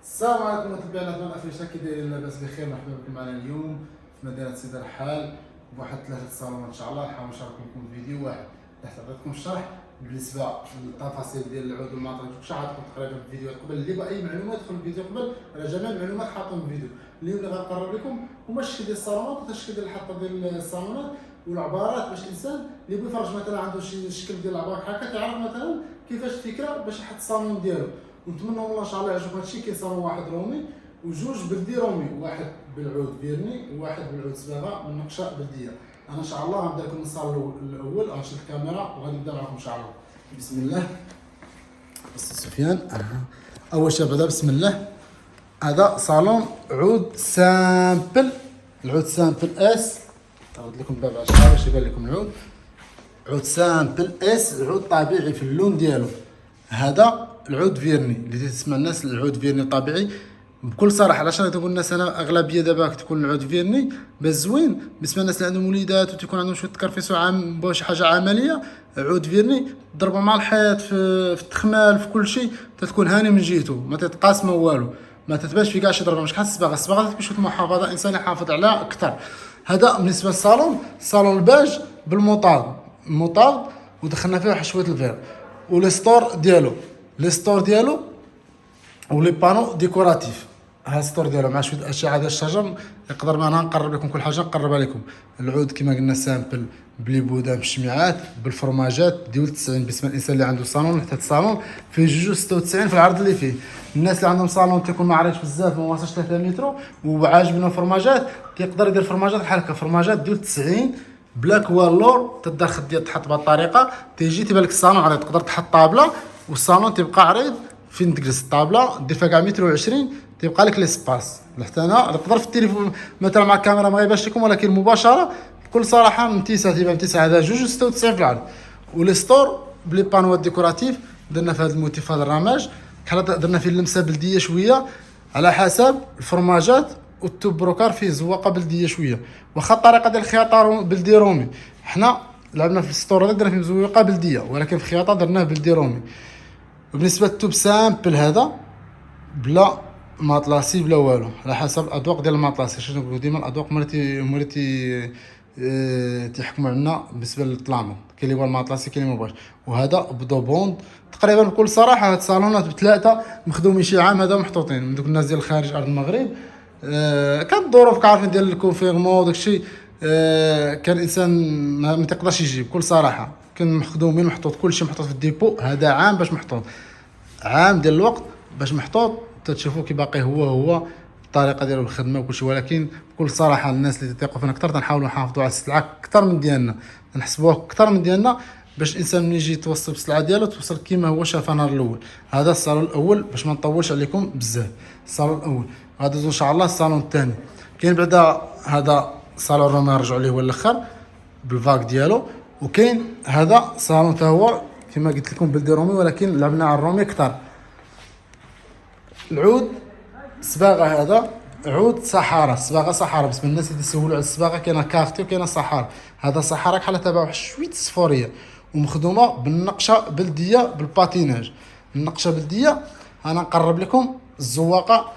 السلام عليكم متابعينا قناه افريشا، كي دايرين؟ لاباس بخير؟ مرحبا بكم معنا اليوم في مدينه سيدي الرحال بواحد 3 صالون ان شاء الله. نحاول نشارككم فيديو واحد تحت عطيتكم الشرح بالنسبه للتفاصيل ديال العود والماطريق. كلشي عطيتكم تقريبا في الفيديوهات قبل. اللي بغى اي معلومات يدخل الفيديو قبل، على جميع المعلومات حاطين في الفيديو. اليوم اللي غنقرب لكم هما الشكل ديال الصالونات والشكل ديال الحطه ديال الصالونات والعبارات، باش الانسان اللي بغى يفرج مثلا عنده شي شكل ديال العباره هكا تعرف مثلا كيفاش الفكره باش يحط الصالون ديالو. ونتمنى والله ان شاء الله يعجبكم هادشي. كاين صالون واحد رومي وجوج بلدي رومي، واحد بالعود فيرني وواحد بالعود صباغه من نقشه بلديه. انا ان شاء الله غنبدا لكم الصالون الاول، غنشد الكاميرا وغادي نبدا معكم ان شاء الله. بسم الله. بس سفيان اول شيء بعدا بسم الله. هذا صالون عود سامبل، العود سامبل اس. تعرض لكم الباب على الشارع باش يبان لكم العود. عود سامبل اس، العود طبيعي في اللون ديالو. هذا العود فيرني اللي تسمع الناس العود فيرني طبيعي. بكل صراحه علاش انا تقول الناس، انا اغلبيه دابا تكون العود فيرني باش زوين بالنسبه للناس اللي عندهم وليدات وتكون عندهم شويه تكرفيس وعام شي حاجه عمليه. عود فيرني تضربوا مع الحيط في التخمال في كل شيء، تتكون هاني من جهته، ما تتقاس ما والو، ما تتبانش في كاع شي ضربه. مش كحال الصباغه، الصباغه تكون شويه محافظه، انسان يحافظ عليها اكثر. هذا بالنسبه للصالون، الصالون الباج بالموطاد، الموطاد ودخلنا فيه واحد شويه الفير. ولي ستور ديالو ولي بانو ديكوراتيف. ها ستور ديالو مع شويه اشياء ديال الشجر. يقدر معنا نقرب لكم كل حاجه، نقربها لكم. العود كما قلنا سامبل بلي بودا بالشميعات بالفرماجات ديال 90. بالنسبه للانسان اللي عنده صالون، حتى الصالون فيه جوج 96 في العرض اللي فيه. الناس اللي عندهم صالون تيكون ما عريض بزاف، ما واصلش 3 متر وعاجبنا الفرماجات، تيقدر يدير فرماجات بحال هكا، فرماجات ديال 90 بلاك والور. تدار خديه تحط بهذه الطريقه، تيجي تيبان لك الصالون عريض. تقدر تحط طابله والصالون تيبقى عريض. فين تجلس الطابله دير فيها كاع متر وعشرين، تيبقى لك ليسباس. حتى انا نقدر في التليفون مثلا مع الكاميرا ما غيبانش لكم، ولكن مباشره بكل صراحه متيسه تيبان متيسه. هذا جوج 96 في العرض. ولي ستور بلي بانوات ديكوراتيف درنا في هذا الموتيف، هذا الرماج بحال درنا فيه اللمسه بلديه شويه على حسب الفرماجات. والتبروكار فيه زواقه بلديه شويه، واخا الطريقه ديال الخياطه بلدي رومي. حنا لعبنا في السطور هذا درنا فيه زواقه بلديه، ولكن في الخياطه درناه بلدي رومي. وبالنسبه للتوب سامبل هذا بلا ماطلاسي بلا والو، على حسب الاذواق ديال الماطلاسي. شنو نقولوا ديما الاذواق مرتي تيحكموا عندنا بالنسبه للطلامون. كاين اللي هو الماطلاسي، كاين اللي ما بغاش. وهذا بدو بوند تقريبا. بكل صراحه هاد الصالونات بثلاثه مخدومين شي عام، هذا محطوطين من دوك الناس ديال خارج ارض المغرب. كانت الظروف كعارفين ديال الكونفيرمون وداك الشيء. كان الانسان ما تقدرش يجيب. بكل صراحه كان مخدومين محطوط، كلشي محطوط في الديبو. هذا عام باش محطوط، عام ديال الوقت باش محطوط. تتشوفوا كي باقي هو الطريقه ديالو الخدمه وكلشي. ولكن بكل صراحه الناس اللي تيثقوا فينا اكثر تنحاولوا نحافظوا على السلعه اكثر من ديالنا، نحسبوها اكثر من ديالنا، باش الانسان ملي يجي يتوصل بالسلعه ديالو توصل كيما هو شافها نهار الاول. هذا الصالون الاول باش ما نطولش عليكم بزاف. الصالون الاول غادي ان شاء الله. الصالون الثاني كاين بعدا هذا صالون روما نرجعوا ليه هو الاخر بالفاك ديالو. وكاين هذا صالون حتى هو كما قلت لكم بلدي رومي، ولكن لعبنا على الرومي اكثر. العود صباغه، هذا عود صحارى، صباغه صحارى. بالنسبه للناس اللي تسولوا على الصباغه، كاينه كافتي وكاينه صحارى. هذا صحارى بحال تبع واحد شويه صفوريه ومخدومه بالنقشه بلديه بالباتيناج. النقشه بلديه. انا نقرب لكم الزواقه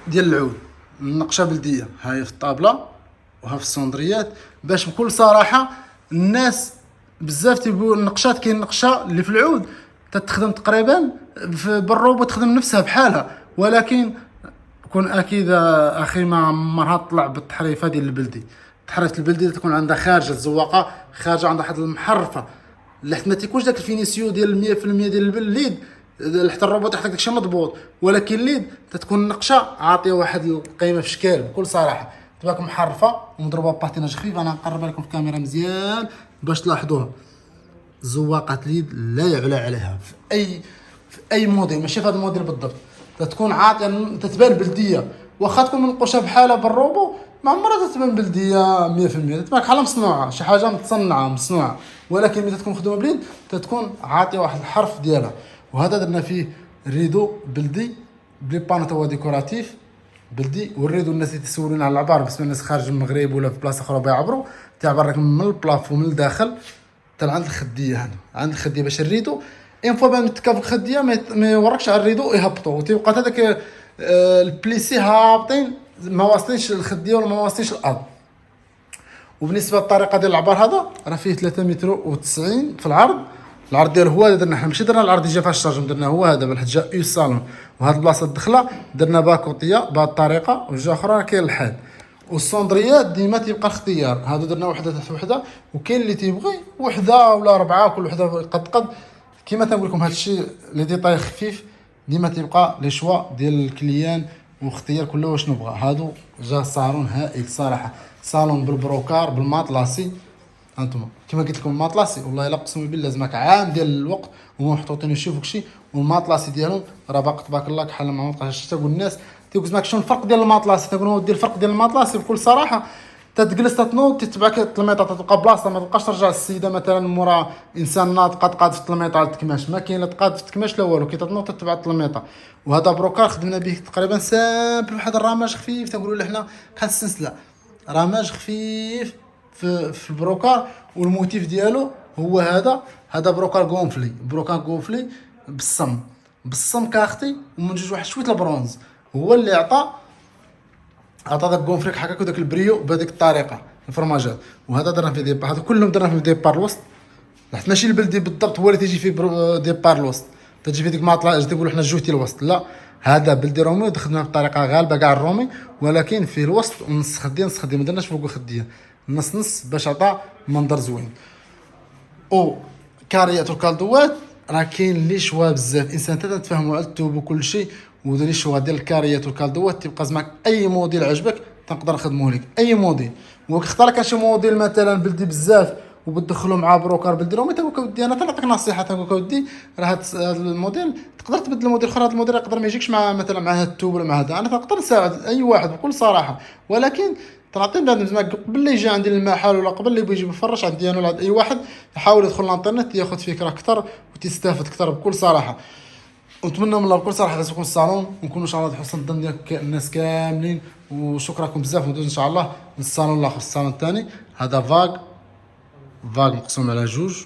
ديال العود، النقشه بلديه هاي في الطابله وها في الصندريات. باش بكل صراحه الناس بزاف تيقولوا النقشات، كاين نقشه اللي في العود تتخدم تقريبا بالروبو، تخدم نفسها بحالها. ولكن كون اكيد اخي ما عمرها طلع بالتحريفه ديال البلدي. تحريفه البلدي تكون عندها خارجه الزواقه، خارجه عندها واحد المحرفه اللي حتى ما تيكونش داك الفينيسيو ديال 100% ديال الليد. حتى الروبوت تحتك داكشي مضبوط، ولكن الليد تتكون النقشه عاطيه واحد القيمه في شكال. بكل صراحه تباك محرفه ومضروبه بباتيناج خفيف. انا نقربها لكم في الكاميرا مزيان باش تلاحظوها. زواقه اليد لا يعلى عليها في اي موديل، ماشي في هذا الموديل بالضبط. تتكون عاطيه، تتبان بلديه. واخا تكون منقوشه بحالها بالروبو ما عمرها تتبان بلديه 100%. تتبان بحال مصنوعه، شي حاجه متصنعه مصنوعه. ولكن ملي تكون مخدومه باليد تتكون عاطيه واحد الحرف ديالها. وهذا درنا فيه ريدو بلدي بلي بانو هو ديكوراتيف بلدي. والريدو الناس اللي تسولون على العبار بالنسبه للناس خارج المغرب ولا في بلاصه اخرى بيعبروا، تعبر لك من البلاف ومن الداخل حتى عند الخديه. هنا عند الخديه باش الريدو اين فوا بان متكافك الخديه ما يوركش على الريدو يهبطوا، وتيبقى هذاك البليسي هابطين ما واصلينش الخديه ولا ما واصلينش الارض. وبالنسبه للطريقه ديال العبار هذا راه فيه 3 متر و90 في العرض ديالو هو هذا. درنا حنا ماشي درنا العرض يجي فيها الشارجم، درنا هو هذا بحال جا يو الصالون. وهاد البلاصه الدخله درنا باكوطيه بهاد الطريقه، وجهه اخرى راه كاين الحاد. والصوندريات ديما تيبقى الاختيار، هادو درنا وحده تحت وحده، وكاين اللي تيبغي وحده ولا ربعه كل وحده قد كيما تنقول لكم. هادشي لي ديطاي خفيف ديما تيبقى لي شوا ديال الكليان واختيار كله واش نبغى. هادو جا الصالون هائل صراحه، صالون بالبروكار بالماطلاسي. هانتوما كما قلت لكم الماطلاسي والله الا قسم بالله لازمك عام ديال الوقت ومحطوطين يشوفوا شي. والماطلاسي ديالهم راه باق تبارك الله كحل ما بقاش. تقول الناس تيقول زعما شنو الفرق ديال الماطلاسي، تنقول ودي الفرق ديال الماطلاسي بكل صراحه تتجلس تتنوض تتبعك التلميطه تبقى بلاصه، ما تبقاش ترجع السيده مثلا مورا انسان ناض قاد في التلميطه التكماش، ما كاين لا تقاد في التكماش لا والو، كي تتنوض تتبع التلميطه. وهذا بروكار خدمنا به تقريبا سامبل واحد الرماج خفيف، تنقولوا له حنا بحال السلسله رماج خفيف في البروكار. والموتيف ديالو هو هذا بروكار غونفلي بالصم كاختي ومن جوج واحد شويه البرونز، هو اللي عطى داك غونفليك هكاك وداك البريو بهذيك الطريقه الفرماجات. وهذا درنا في ديبار، هذا كلهم درنا في ديبار الوسط، حيت ماشي البلدي بالضبط هو اللي تيجي فيه ديبار الوسط، تجي في ديك ماطله تيقولوا حنا جوجتي الوسط. لا، هذا بلدي رومي ودخلنا بطريقه غالبه كاع الرومي، ولكن فيه الوسط ونص خديه ما درناش فوق خديه، نص باش عطى منظر زوين. او كاريات والكالدوات راه كاين لي شوا بزاف، انسان حتى تفهموا على التوب وكل شيء. ودير شوا ديال الكاريات والكالدوات تبقى زعما اي موديل عجبك تنقدر نخدموه لك اي موديل. وكختار لك شي موديل مثلا بلدي بزاف وبتدخلو مع بروكر بلدي رومي، تقول ودي انا تنعطيك نصيحه، تقول ودي راه هذا الموديل تقدر تبدل موديل اخر، هذا الموديل يقدر ما يجيكش مع مثلا مع هذا التوب ولا مع هذا. انا تقدر نساعد اي واحد بكل صراحه، ولكن تعطي بعد زعما قبل لا يجي عندي المحل ولا قبل لا يجي يفرش عندي انا ولا اي واحد يحاول يدخل الانترنت ياخذ فكره اكثر وتستافد اكثر بكل صراحه. ونتمنى من الله بكل صراحه يعجبكم الصالون ونكونوا ان شاء الله حسن الظن ديال الناس كاملين. وشكرا لكم بزاف، وندوز ان شاء الله للصالون الاخر الصالون الثاني. هذا فاغ مقسوم على جوج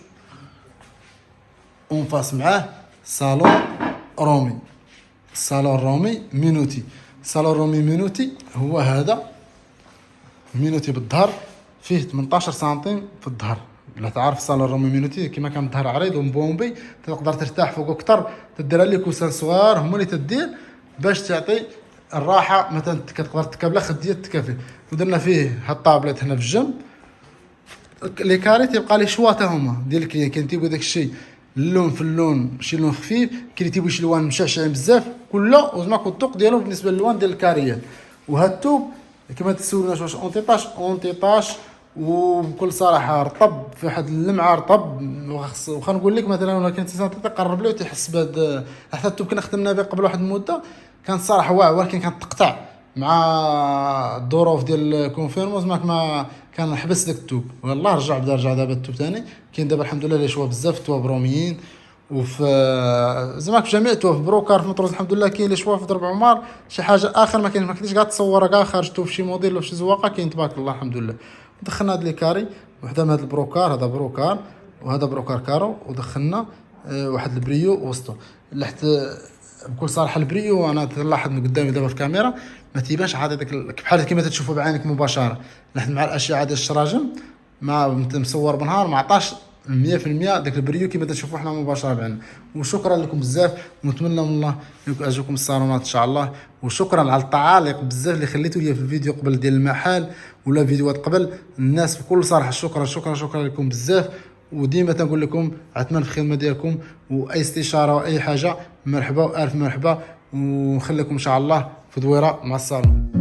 ونفاس معاه صالون رومي مينوتي. صالون رومي مينوتي هو هذا مينوتي بالظهر، فيه 18 سنتيم في الظهر. لا تعرف صالون رومي مينوتي كيما كان الظهر عريض ومبومبي تقدر ترتاح فوق اكثر، تدير لي كوسان صغار هما اللي تدير باش تعطي الراحه. مثلا كتقدر تركب لا خديه تكافي. ودرنا فيه هاد الطابلات هنا في الجنب، لي كاري تيبقى لي شوا حتى هما ديال الكليان. كاين تيبغي داك الشيء اللون في اللون شي لون خفيف، كاين اللي تيبغي شي لوان مشعشعين بزاف كله، وزعما الذوق ديالو بالنسبه للوان ديال الكاريات. وهاد الثوب كما تسولوناش واش اونتيطاش وبكل صراحه رطب في واحد اللمعه رطب. وخا نقول لك مثلا ولا كان تقرب له تحس بهذا. حتى الثوب كنا خدمنا به قبل واحد المده كان صراحه واعر، ولكن كانت تقطع مع الظروف ديال الكونفيرموز ما كان حبس داك الثوب. والله رجع دابا الثوب ثاني كاين دابا الحمد لله لي شوا بزاف الثواب روميين. وفي زعما في جميع الثواب في بروكار في مطروز الحمد لله كاين لي شوا. في ضرب عمر شي حاجه اخر ما كاين، ما كنتيش كاع تصورها كاع خرجتو في شي موديل ولا في شي زواقه كاين تبارك الله الحمد لله. دخلنا هاد لي كاري وحده من هاد البروكار، هذا بروكار وهذا بروكار كارو، ودخلنا واحد البريو وسطو لحت. بكل صراحه البريو انا تلاحظ من قدامي دابا في الكاميرا ما تيبانش عادي داك بحال كيما تشوفوا بعينك مباشره، لحد مع الاشعه ديال الشراجم ما مصور بنهار ما عطاش 100% داك البريو كيما تشوفوا حنا مباشره بعنا. وشكرا لكم بزاف، ونتمنى من الله يعجبكم الصالونات ان شاء الله. وشكرا على التعاليق بزاف اللي خليتوا لي في الفيديو قبل ديال المحل ولا فيديوهات قبل الناس بكل صراحه. شكرا لكم بزاف. وديما تنقول لكم عتمان في الخدمه ديالكم، واي استشاره واي حاجه مرحبا والف مرحبا. ونخليكم ان شاء الله في دويره مع الصالون.